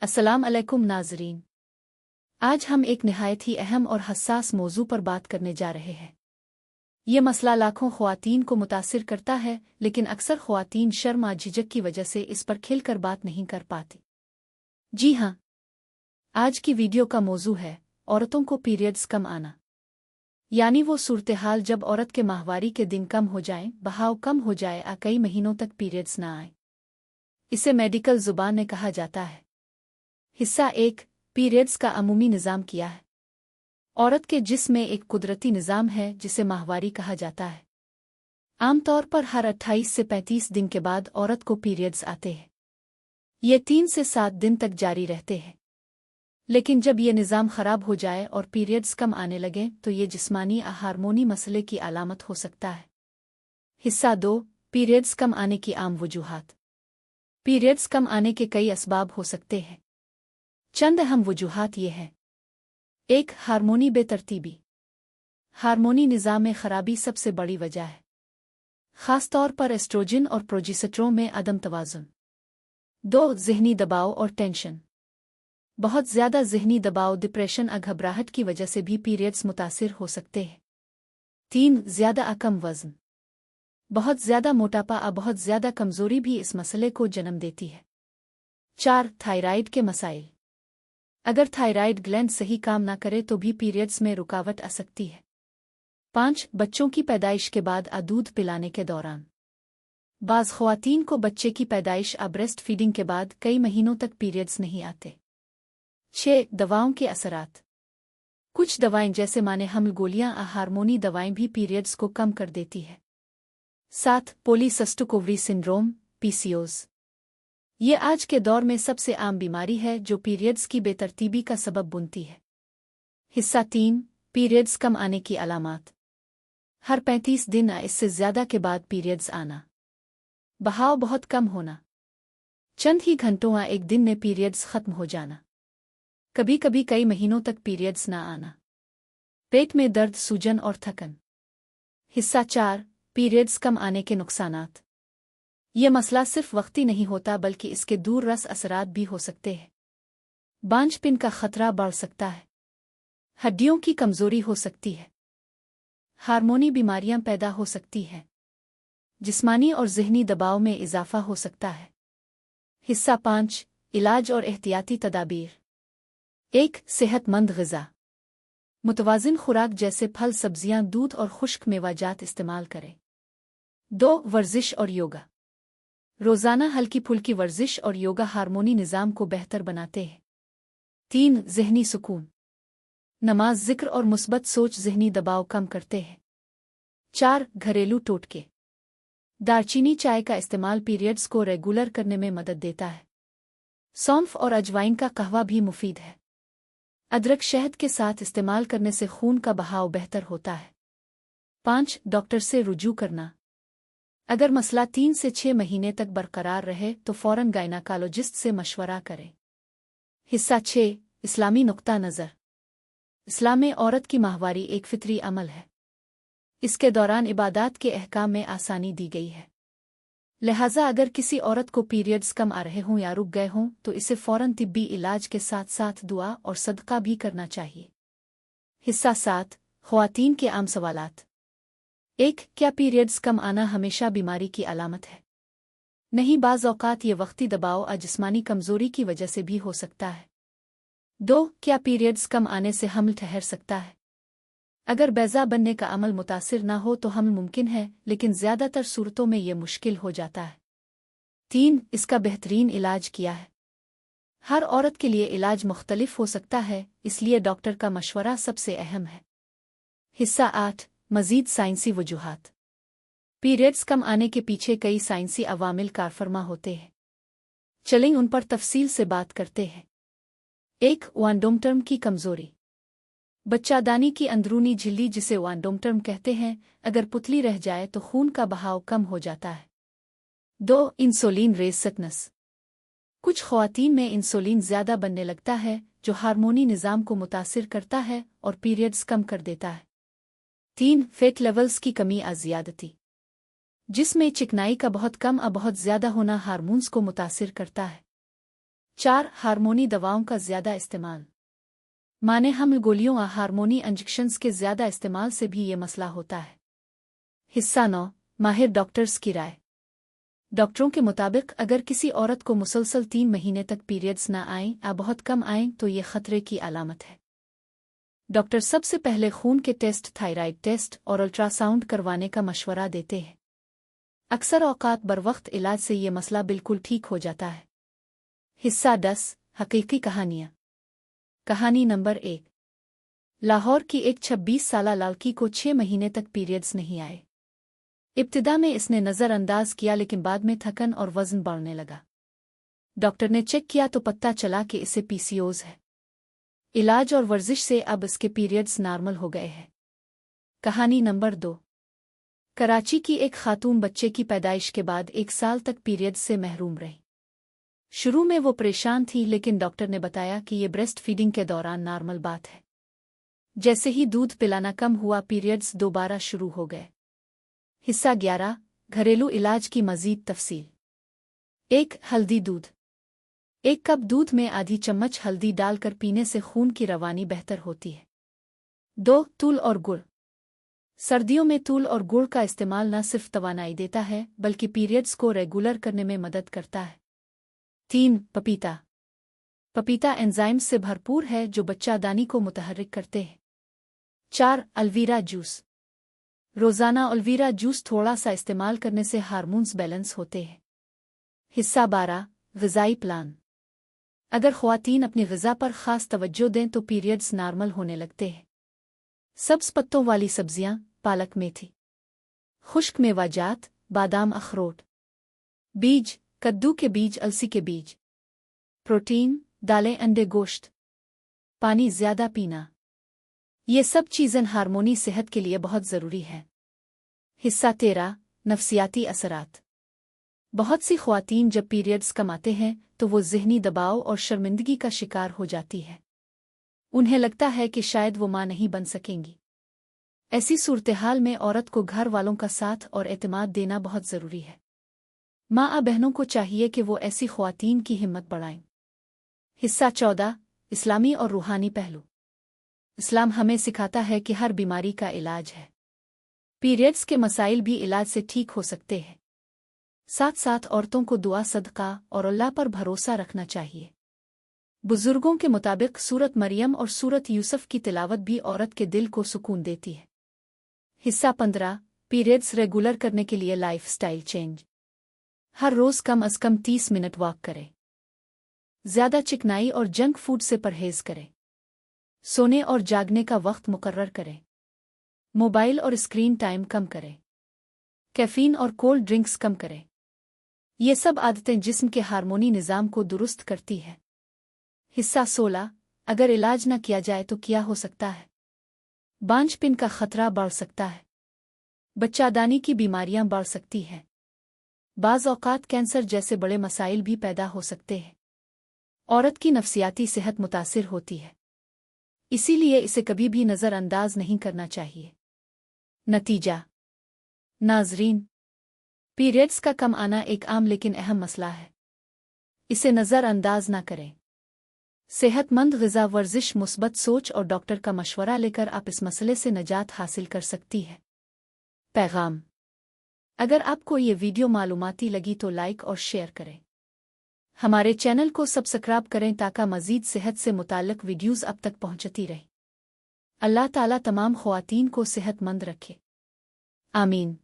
अस्सलाम अलैकुम नाज़रीन। आज हम एक निहायत ही अहम और हसास मौजू पर बात करने जा रहे हैं। ये मसला लाखों ख़वातीन को मुतासिर करता है, लेकिन अक्सर ख़वातीन शर्म और झिझक की वजह से इस पर खिलकर बात नहीं कर पाती। जी हाँ, आज की वीडियो का मौजू है औरतों को पीरियड्स कम आना, यानी वो सूरत-ए-हाल जब औरत के माहवारी के दिन कम हो जाएं, बहाव कम हो जाए और कई महीनों तक पीरियड्स ना आए। इसे मेडिकल ज़ुबान में कहा जाता है। हिस्सा 1, पीरियड्स का अमूमी निज़ाम किया है। औरत के जिस्म में एक कुदरती निज़ाम है जिसे माहवारी कहा जाता है। आमतौर पर हर 28 से 35 दिन के बाद औरत को पीरियड्स आते हैं। ये 3 से 7 दिन तक जारी रहते हैं। लेकिन जब ये निज़ाम ख़राब हो जाए और पीरियड्स कम आने लगे तो ये जिस्मानी या हार्मोनी मसले की अलामत हो सकता है। हिस्सा 2, पीरियड्स कम आने की आम वजूहात। पीरियड्स कम आने के कई असबाब हो सकते हैं। चंद अहम वजूहात ये हैं। 1, हार्मोनी बेतरतीबी। हार्मोनी निज़ाम में खराबी सबसे बड़ी वजह है, ख़ास तौर पर एस्ट्रोजन और प्रोजेस्टेरोन में अदम तवाज़ुन। 2, ज़हनी दबाव और टेंशन। बहुत ज़्यादा ज़हनी दबाव, डिप्रेशन और घबराहट की वजह से भी पीरियड्स मुतासिर हो सकते हैं। 3, ज़्यादा या कम वज़न। बहुत ज़्यादा मोटापा और बहुत ज़्यादा कमज़ोरी भी इस मसले को जन्म देती है। 4, थायराइड के मसाइल। अगर थायराइड ग्लैंड सही काम ना करे तो भी पीरियड्स में रुकावट आ सकती है। 5, बच्चों की पैदाइश के बाद आ दूध पिलाने के दौरान। बाज़ ख़वातीन को बच्चे की पैदाइश आ ब्रेस्ट फीडिंग के बाद कई महीनों तक पीरियड्स नहीं आते। 6, दवाओं के असरात। कुछ दवाएं जैसे माने हमल गोलियां आ हार्मोनी दवाएं भी पीरियड्स को कम कर देती है। 7, पॉलीसिस्टिक ओवरी सिंड्रोम (पीसीओएस). ये आज के दौर में सबसे आम बीमारी है जो पीरियड्स की बेतरतीबी का सबब बनती है। हिस्सा 3, पीरियड्स कम आने की अलामात। हर 35 दिन या इससे ज़्यादा के बाद पीरियड्स आना। बहाव बहुत कम होना। चंद ही घंटों या एक दिन में पीरियड्स ख़त्म हो जाना। कभी कभी कई महीनों तक पीरियड्स ना आना। पेट में दर्द, सूजन और थकन। हिस्सा 4, पीरियड्स कम आने के नुकसानात। ये मसला सिर्फ वक्ती नहीं होता बल्कि इसके दूर रस असरात भी हो सकते हैं। बांझपन का खतरा बढ़ सकता है। हड्डियों की कमजोरी हो सकती है। हार्मोनी बीमारियां पैदा हो सकती हैं। जिस्मानी और ज़हनी दबाव में इजाफा हो सकता है। हिस्सा 5, इलाज और एहतियाती तदाबीर। 1, सेहतमंद ग़िज़ा। मुतवाज़िन खुराक जैसे फल, सब्जियां, दूध और खुश्क मेवाजात इस्तेमाल करें। 2, वर्जिश और योगा। रोज़ाना हल्की फुल्की वर्जिश और योगा हार्मोनी निज़ाम को बेहतर बनाते हैं। 3, ज़हनी सुकून। नमाज, ज़िक्र और मुस्बत सोच ज़हनी दबाव कम करते हैं। 4, घरेलू टोटके। दालचीनी चाय का इस्तेमाल पीरियड्स को रेगुलर करने में मदद देता है। सौंफ और अजवाइन का कहवा भी मुफीद है। अदरक शहद के साथ इस्तेमाल करने से खून का बहाव बेहतर होता है। 5, डॉक्टर से रुजू करना। अगर मसला 3 से 6 महीने तक बरकरार रहे तो फ़ौरन गायनाकोलॉजिस्ट से मशवरा करें। हिस्सा 6, इस्लामी नुक्ता नज़र। इस्लाम में औरत की माहवारी एक फितरी अमल है। इसके दौरान इबादात के अहकाम में आसानी दी गई है। लिहाजा अगर किसी औरत को पीरियड्स कम आ रहे हों या रुक गए हों तो इसे फ़ौरन तिब्बी इलाज के साथ साथ दुआ और सदका भी करना चाहिए। हिस्सा 7, ख़वातीन के आम सवालात। 1, क्या पीरियड्स कम आना हमेशा बीमारी की अलामत है? नहीं, बाज़ औक़ात ये वक्ती दबाव और जिस्मानी कमज़ोरी की वजह से भी हो सकता है। 2, क्या पीरियड्स कम आने से हमल ठहर सकता है? अगर बैज़ा बनने का अमल मुतासिर ना हो तो हमल मुमकिन है, लेकिन ज़्यादातर सूरतों में ये मुश्किल हो जाता है। 3, इसका बेहतरीन इलाज किया है। हर औरत के लिए इलाज मुख्तलिफ हो सकता है, इसलिए डॉक्टर का मशवरा सबसे अहम है। हिस्सा 8, मज़ीद साइंसी वजूहात। पीरियड्स कम आने के पीछे कई साइंसी अवामिल कारफरमा होते हैं। चलें उन पर तफसील से बात करते हैं। 1, वांडोमटर्म की कमज़ोरी। बच्चादानी की अंदरूनी झिल्ली जिसे वांडोमटर्म कहते हैं, अगर पुतली रह जाए तो खून का बहाव कम हो जाता है। 2, इंसुलिन रेजिस्टेंस। कुछ ख़वातीन में इंसुलिन ज़्यादा बनने लगता है जो हार्मोनी निज़ाम को मुतासिर करता है और पीरियड्स कम कर देता है। 3, फैट लेवल्स की कमी या ज़्यादती। जिसमें चिकनाई का बहुत कम या बहुत ज़्यादा होना हार्मोन्स को मुतासिर करता है। 4. हार्मोनी दवाओं का ज़्यादा इस्तेमाल। माने हमल गोलियों या हार्मोनी इंजेक्शंस के ज़्यादा इस्तेमाल से भी ये मसला होता है। हिस्सा 9। माहिर डॉक्टर्स की राय। डॉक्टरों के मुताबिक अगर किसी औरत को मुसलसल 3 महीने तक पीरियड्स न आएं या बहुत कम आएं तो ये खतरे की अलामत है। डॉक्टर सबसे पहले खून के टेस्ट, थायराइड टेस्ट और अल्ट्रासाउंड करवाने का मशवरा देते हैं। अक्सर औकात बरवक्त इलाज से ये मसला बिल्कुल ठीक हो जाता है। हिस्सा 10। हकीकी कहानियाँ। कहानी नंबर 1। लाहौर की एक 26 साला लड़की को 6 महीने तक पीरियड्स नहीं आए। इब्तिदा में इसने नज़रअंदाज किया लेकिन बाद में थकन और वज़न बढ़ने लगा। डॉक्टर ने चेक किया तो पता चला कि इसे पीसीओएस है। इलाज और वर्जिश से अब इसके पीरियड्स नॉर्मल हो गए हैं। कहानी नंबर 2। कराची की एक खातून बच्चे की पैदाइश के बाद 1 साल तक पीरियड्स से महरूम रही। शुरू में वो परेशान थी लेकिन डॉक्टर ने बताया कि ये ब्रेस्ट फीडिंग के दौरान नॉर्मल बात है। जैसे ही दूध पिलाना कम हुआ पीरियड्स दोबारा शुरू हो गए। हिस्सा 11। घरेलू इलाज की मज़ीद तफसील। 1. हल्दी दूध। 1 कप दूध में आधी चम्मच हल्दी डालकर पीने से खून की रवानी बेहतर होती है। 2. तूल और गुड़। सर्दियों में तूल और गुड़ का इस्तेमाल न सिर्फ तवानाई देता है बल्कि पीरियड्स को रेगुलर करने में मदद करता है। 3. पपीता। पपीता एंजाइम्स से भरपूर है जो बच्चादानी को मुतहर्रिक करते हैं। 4. अलवीरा जूस। रोज़ाना अलवीरा जूस थोड़ा सा इस्तेमाल करने से हार्मोन्स बैलेंस होते हैं। हिस्सा 12। ग़िज़ाई प्लान। अगर ख़वातीन अपनी ग़िज़ा पर ख़ास तवज्जो दें तो पीरियड्स नॉर्मल होने लगते हैं। सब्ज़ पत्तों वाली सब्जियां, पालक, मेथी, खुश्क मेवाजात, बादाम, अखरोट, बीज, कद्दू के बीज, अलसी के बीज, प्रोटीन, दालें, अंडे, गोश्त, पानी ज़्यादा पीना, ये सब चीज़ें हार्मोनी सेहत के लिए बहुत ज़रूरी है। हिस्सा 13। नफ्सियाती असरात। बहुत सी ख़वातीन जब पीरियड्स कम आते हैं तो वो ज़हनी दबाव और शर्मिंदगी का शिकार हो जाती है। उन्हें लगता है कि शायद वो माँ नहीं बन सकेंगी। ऐसी सूरत-ए-हाल में औरत को घर वालों का साथ और एतमाद देना बहुत ज़रूरी है। माँ बहनों को चाहिए कि वो ऐसी ख़वातीन की हिम्मत बढ़ाएं। हिस्सा 14। इस्लामी और रूहानी पहलू। इस्लाम हमें सिखाता है कि हर बीमारी का इलाज है। पीरियड्स के मसाइल भी इलाज से ठीक हो सकते हैं। साथ साथ औरतों को दुआ, सदका और अल्लाह पर भरोसा रखना चाहिए। बुजुर्गों के मुताबिक सूरत मरियम और सूरत यूसुफ की तिलावत भी औरत के दिल को सुकून देती है। हिस्सा 15। पीरियड्स रेगुलर करने के लिए लाइफस्टाइल चेंज। हर रोज़ कम अज़ कम 30 मिनट वॉक करें। ज़्यादा चिकनाई और जंक फूड से परहेज़ करें। सोने और जागने का वक्त मुकर्रर करें। मोबाइल और स्क्रीन टाइम कम करें। कैफ़ीन और कोल्ड ड्रिंक्स कम करें। ये सब आदतें जिस्म के हार्मोनी निज़ाम को दुरुस्त करती है। हिस्सा 16। अगर इलाज न किया जाए तो क्या हो सकता है? बांझपन का खतरा बढ़ सकता है। बच्चादानी की बीमारियां बढ़ सकती हैं। बाज़ औक़ात कैंसर जैसे बड़े मसाइल भी पैदा हो सकते हैं। औरत की नफ्सियाती सेहत मुतासिर होती है, इसीलिए इसे कभी भी नज़रअंदाज नहीं करना चाहिए। नतीजा। नाज़रीन, पीरियड्स का कम आना एक आम लेकिन अहम मसला है। इसे नज़रअंदाज ना करें। सेहतमंद ग़िज़ा, वर्जिश, मुस्बत सोच और डॉक्टर का मशवरा लेकर आप इस मसले से निजात हासिल कर सकती है। पैगाम। अगर आपको ये वीडियो मालूमाती लगी तो लाइक और शेयर करें। हमारे चैनल को सब्सक्राइब करें ताकि मज़ीद सेहत से मुताल्लिक़ वीडियोज़ आप तक पहुँचती रहे। अल्लाह ताला तमाम ख़वातीन को सेहतमंद रखे। आमीन।